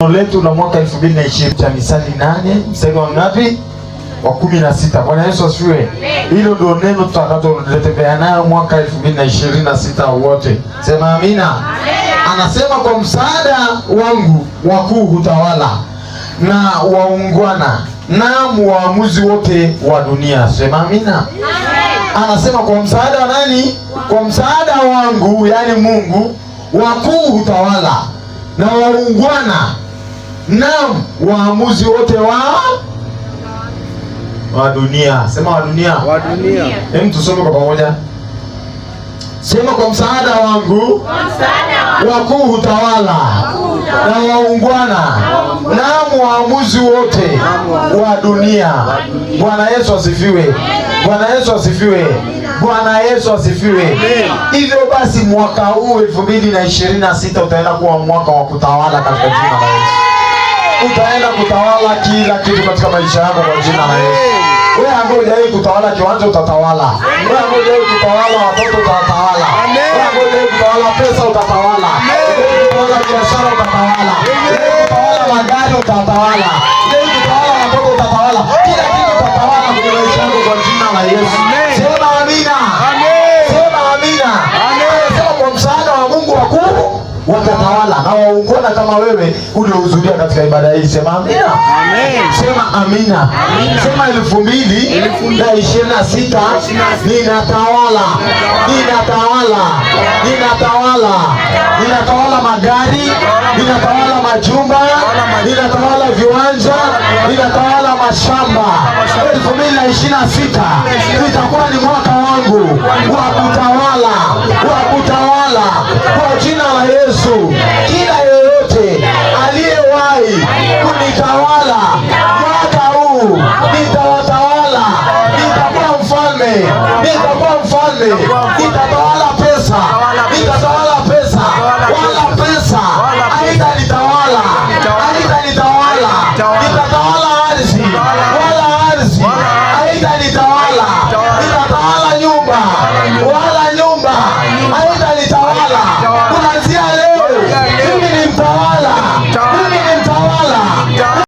letu la mwaka 2020 cha Misali 8 mstari wa ngapi? Wa 16. Bwana Yesu asifiwe. Hilo ndio neno tutakaloletembea nayo mwaka 2026 wote. Sema amina. Anasema kwa msaada wangu wakuu hutawala na waungwana na waamuzi wote wa dunia. Sema amina. Anasema kwa msaada wa nani? Kwa msaada wangu, yani Mungu, wakuu hutawala na waungwana na waamuzi wote wa dunia. Sema wa dunia. Wa dunia. Hem, tusome kwa pamoja. Sema kwa msaada wangu wakuu hutawala na waungwana na waamuzi wote wa dunia. Bwana Yesu asifiwe. Bwana Yesu asifiwe. Bwana Yesu asifiwe. Hivyo basi mwaka huu 2026 utaenda kuwa mwaka wa kutawala katika jina la Yesu. Utaenda kutawala kila kitu katika maisha yako kwa jina la Yesu. Wewe ambaye hujawahi kutawala kiwanja utatawala. Wewe ambaye hujawahi kutawala watoto utatawala. Wewe ambaye hujawahi kutawala pesa utatawala. Wewe kutawala biashara utatawala. Wewe kutawala magari utatawala. Wewe kutawala watoto utatawala. Kila kitu utatawala kwenye maisha yako kwa jina la Yesu. Sema amina. Sema amina. Sema kwa msaada wa Mungu wakuu watatawala na waungwana kama wewe uliohudhuria katika ibada hii. Sema amina. Amen. Sema amina. Sema 2026 ninatawala. Ninatawala. Ninatawala. Ninatawala magari, ninatawala majumba, ninatawala viwanja, ninatawala mashamba. 2026 itakuwa ni mwaka wangu wa kutawala, wa kutawala kwa jina la Yesu. Kila yeyote aliyewahi kunitawala mwaka huu nitawatawala. Nitakuwa mfalme, nitakuwa mfalme, nitatawala pesa, nitatawala pesa, wala pesa haitanitawala, haitanitawala. Nitatawala ardhi, wala ardhi haitanitawala. Nitatawala nyumba, wala